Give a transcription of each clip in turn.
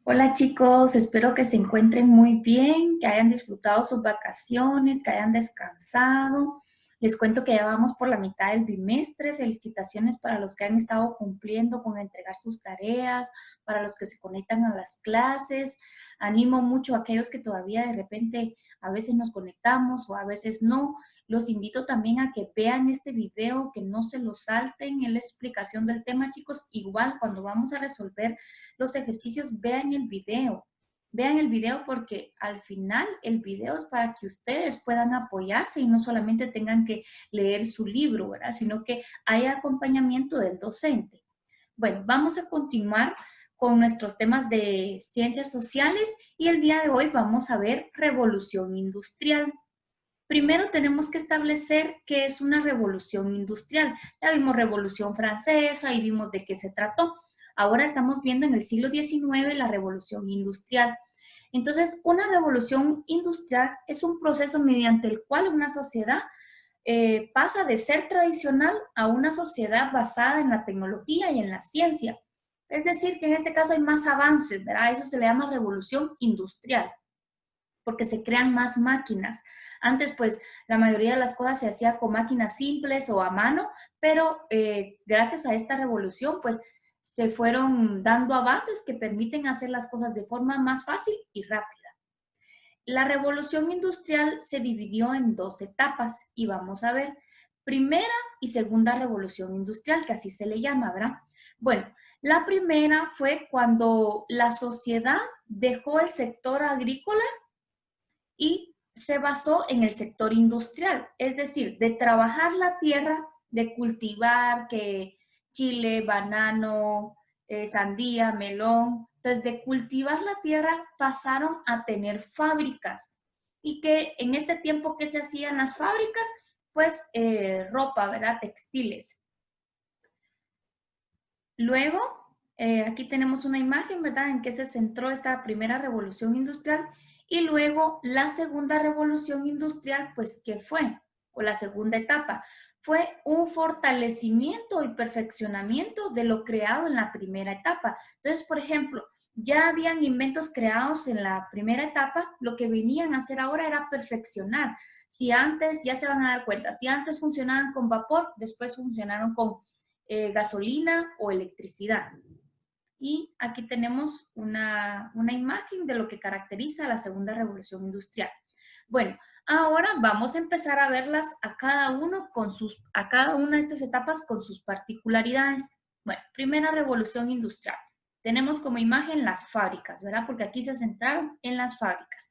Hola chicos, espero que se encuentren muy bien, que hayan disfrutado sus vacaciones, que hayan descansado. Les cuento que ya vamos por la mitad del bimestre. Felicitaciones para los que han estado cumpliendo con entregar sus tareas, para los que se conectan a las clases. Animo mucho a aquellos que todavía de repente a veces nos conectamos o a veces no. Los invito también a que vean este video, que no se lo salten en la explicación del tema, chicos. Igual cuando vamos a resolver los ejercicios, vean el video porque al final el video es para que ustedes puedan apoyarse y no solamente tengan que leer su libro, ¿verdad? Sino que haya acompañamiento del docente. Bueno, vamos a continuar con nuestros temas de ciencias sociales y el día de hoy vamos a ver revolución industrial. Primero tenemos que establecer qué es una revolución industrial. Ya vimos revolución francesa y vimos de qué se trató. Ahora estamos viendo en el siglo XIX la revolución industrial. Entonces, una revolución industrial es un proceso mediante el cual una sociedad pasa de ser tradicional a una sociedad basada en la tecnología y en la ciencia. Es decir, que en este caso hay más avances, ¿verdad? Eso se le llama revolución industrial porque se crean más máquinas. Antes, pues, la mayoría de las cosas se hacía con máquinas simples o a mano, pero gracias a esta revolución, pues, se fueron dando avances que permiten hacer las cosas de forma más fácil y rápida. La revolución industrial se dividió en dos etapas y vamos a ver primera y segunda revolución industrial, que así se le llama, ¿verdad? Bueno, la primera fue cuando la sociedad dejó el sector agrícola y se basó en el sector industrial, es decir, de trabajar la tierra, de cultivar que chile, banano, sandía, melón. Entonces, de cultivar la tierra pasaron a tener fábricas y que en este tiempo que se hacían las fábricas, pues ropa, ¿verdad? Textiles. Luego, aquí tenemos una imagen, ¿verdad?, en que se centró esta primera revolución industrial y luego la segunda revolución industrial, pues, ¿qué fue? O la segunda etapa, fue un fortalecimiento y perfeccionamiento de lo creado en la primera etapa. Entonces, por ejemplo, ya habían inventos creados en la primera etapa, lo que venían a hacer ahora era perfeccionar. Si antes, ya se van a dar cuenta, si antes funcionaban con vapor, después funcionaron con gasolina o electricidad. Y aquí tenemos una imagen de lo que caracteriza la segunda revolución industrial. Bueno, ahora vamos a empezar a verlas a a cada una de estas etapas con sus particularidades. Bueno, primera revolución industrial. Tenemos como imagen las fábricas, ¿verdad? Porque aquí se centraron en las fábricas.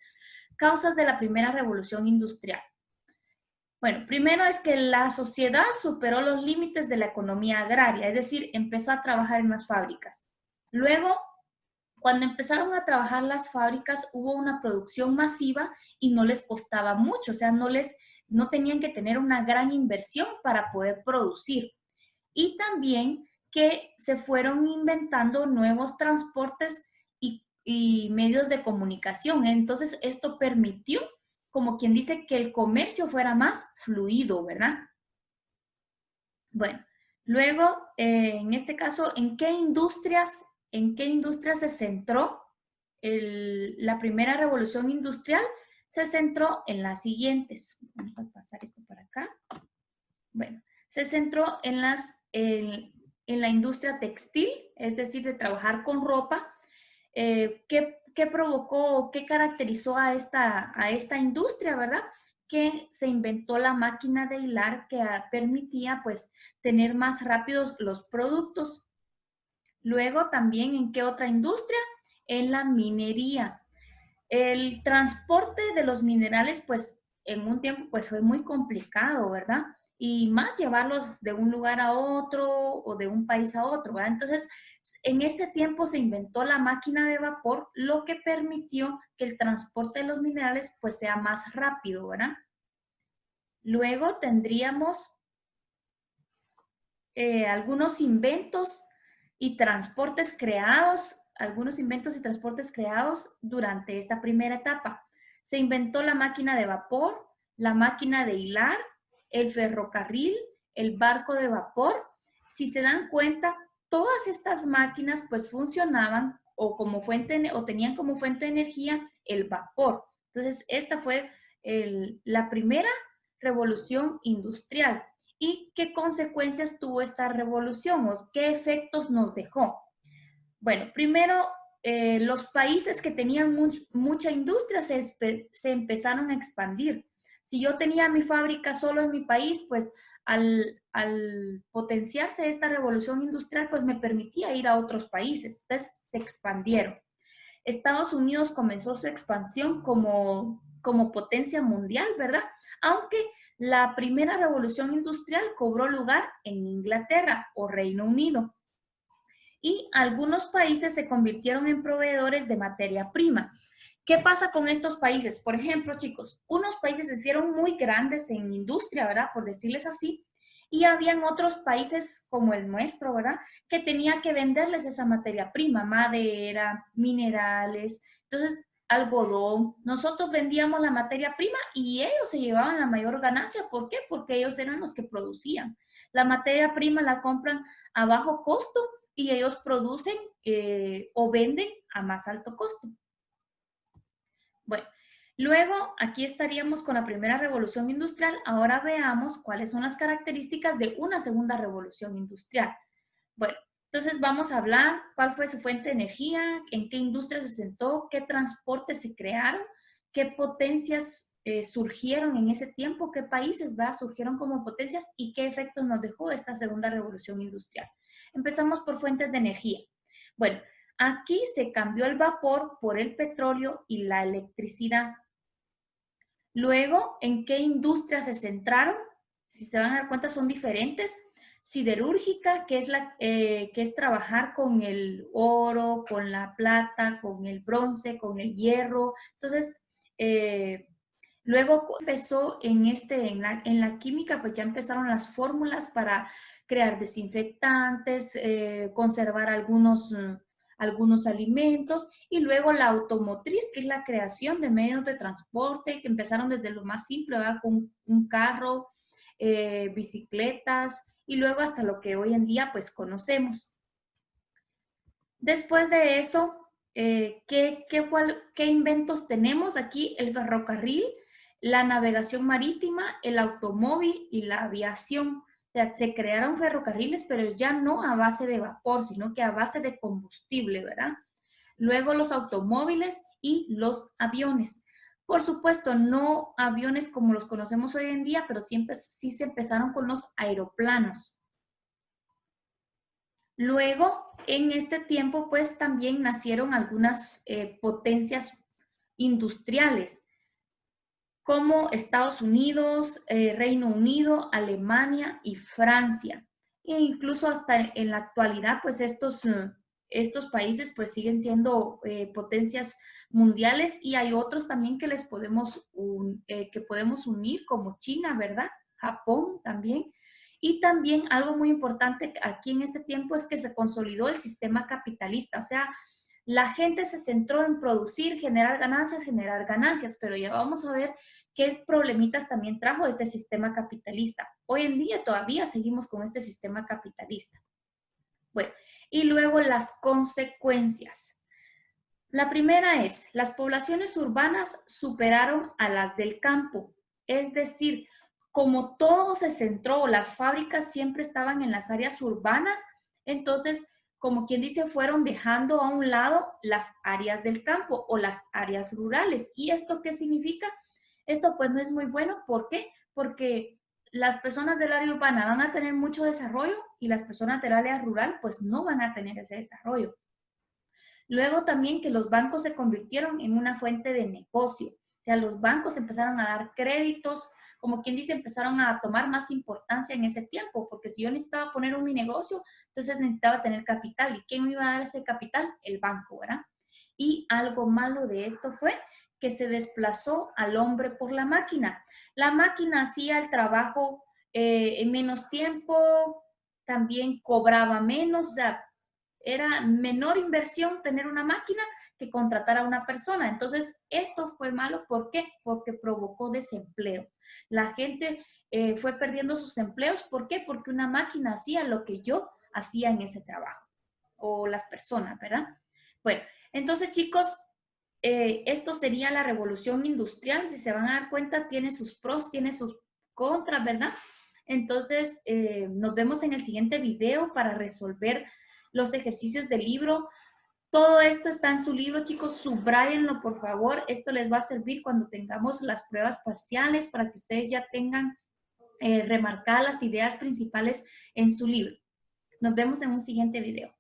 Causas de la primera revolución industrial. Bueno, primero es que la sociedad superó los límites de la economía agraria, es decir, empezó a trabajar en las fábricas. Luego, cuando empezaron a trabajar las fábricas, hubo una producción masiva y no les costaba mucho, o sea, no tenían que tener una gran inversión para poder producir. Y también que se fueron inventando nuevos transportes y medios de comunicación. Entonces, esto permitió, como quien dice, que el comercio fuera más fluido, ¿verdad? Bueno, luego, en este caso, en qué industrias se centró la primera revolución industrial? Se centró en las siguientes. Vamos a pasar esto para acá. Bueno, se centró en la industria textil, es decir, de trabajar con ropa. ¿Qué provocó, qué caracterizó a esta industria, verdad? Que se inventó la máquina de hilar que permitía, pues, tener más rápidos los productos. Luego, también, ¿en qué otra industria? En la minería. El transporte de los minerales, pues, en un tiempo, pues, fue muy complicado, ¿verdad? Y más llevarlos de un lugar a otro o de un país a otro, ¿verdad? Entonces, en este tiempo se inventó la máquina de vapor, lo que permitió que el transporte de los minerales, pues, sea más rápido, ¿verdad? Luego tendríamos algunos inventos y transportes creados durante esta primera etapa. Se inventó la máquina de vapor, la máquina de hilar, el ferrocarril, el barco de vapor. Si se dan cuenta, todas estas máquinas pues funcionaban o como fuente, o tenían como fuente de energía el vapor. Entonces, esta fue la primera revolución industrial. ¿Y qué consecuencias tuvo esta revolución? ¿O qué efectos nos dejó? Bueno, primero, los países que tenían mucha industria se empezaron a expandir. Si yo tenía mi fábrica solo en mi país, pues al potenciarse esta revolución industrial, pues me permitía ir a otros países. Entonces, se expandieron. Estados Unidos comenzó su expansión como potencia mundial, ¿verdad? Aunque la primera revolución industrial cobró lugar en Inglaterra o Reino Unido. Y algunos países se convirtieron en proveedores de materia prima. ¿Qué pasa con estos países? Por ejemplo, chicos, unos países se hicieron muy grandes en industria, ¿verdad? Por decirles así, y habían otros países como el nuestro, ¿verdad? Que tenía que venderles esa materia prima, madera, minerales, entonces algodón. Nosotros vendíamos la materia prima y ellos se llevaban la mayor ganancia. ¿Por qué? Porque ellos eran los que producían. La materia prima la compran a bajo costo y ellos producen o venden a más alto costo. Bueno, luego aquí estaríamos con la primera revolución industrial. Ahora veamos cuáles son las características de una segunda revolución industrial. Bueno, entonces vamos a hablar cuál fue su fuente de energía, en qué industria se sentó, qué transportes se crearon, qué potencias surgieron en ese tiempo, qué países surgieron como potencias y qué efectos nos dejó esta segunda revolución industrial. Empezamos por fuentes de energía. Bueno, aquí se cambió el vapor por el petróleo y la electricidad. Luego, ¿en qué industrias se centraron? Si se van a dar cuenta, son diferentes. Siderúrgica, que es trabajar con el oro, con la plata, con el bronce, con el hierro. Entonces, luego empezó en la química, pues ya empezaron las fórmulas para crear desinfectantes, conservar algunos alimentos, y luego la automotriz, que es la creación de medios de transporte, que empezaron desde lo más simple, ¿verdad? Con un carro, bicicletas, y luego hasta lo que hoy en día pues conocemos. Después de eso, ¿qué inventos tenemos? Aquí el ferrocarril, la navegación marítima, el automóvil y la aviación. O sea, se crearon ferrocarriles, pero ya no a base de vapor, sino que a base de combustible, ¿verdad? Luego los automóviles y los aviones. Por supuesto, no aviones como los conocemos hoy en día, pero siempre sí se empezaron con los aeroplanos. Luego, en este tiempo, pues también nacieron algunas potencias industriales, como Estados Unidos, Reino Unido, Alemania y Francia. E incluso hasta en la actualidad, pues estos países pues siguen siendo potencias mundiales, y hay otros también que que podemos unir, como China, ¿verdad? Japón también. Y también algo muy importante aquí en este tiempo es que se consolidó el sistema capitalista. O sea, la gente se centró en producir, generar ganancias, pero ya vamos a ver qué problemitas también trajo este sistema capitalista. Hoy en día todavía seguimos con este sistema capitalista. Bueno, y luego las consecuencias. La primera es, las poblaciones urbanas superaron a las del campo. Es decir, como todo se centró, las fábricas siempre estaban en las áreas urbanas, entonces, como quien dice, fueron dejando a un lado las áreas del campo o las áreas rurales. ¿Y esto qué significa? Esto pues no es muy bueno. ¿Por qué? Porque las personas del área urbana van a tener mucho desarrollo y las personas del área rural pues no van a tener ese desarrollo. Luego también que los bancos se convirtieron en una fuente de negocio. O sea, los bancos empezaron a dar créditos, como quien dice, empezaron a tomar más importancia en ese tiempo, porque si yo necesitaba poner mi negocio, entonces necesitaba tener capital. ¿Y quién me iba a dar ese capital? El banco, ¿verdad? Y algo malo de esto fue que se desplazó al hombre por la máquina. La máquina hacía el trabajo en menos tiempo, también cobraba menos, o sea, era menor inversión tener una máquina que contratar a una persona. Entonces, esto fue malo. ¿Por qué? Porque provocó desempleo. La gente fue perdiendo sus empleos. ¿Por qué? Porque una máquina hacía lo que yo hacía en ese trabajo, o las personas, ¿verdad? Bueno, entonces chicos, esto sería la revolución industrial. Si se van a dar cuenta, tiene sus pros, tiene sus contras, ¿verdad? Entonces, nos vemos en el siguiente video para resolver los ejercicios del libro. Todo esto está en su libro, chicos, subráyenlo, por favor. Esto les va a servir cuando tengamos las pruebas parciales para que ustedes ya tengan remarcadas las ideas principales en su libro. Nos vemos en un siguiente video.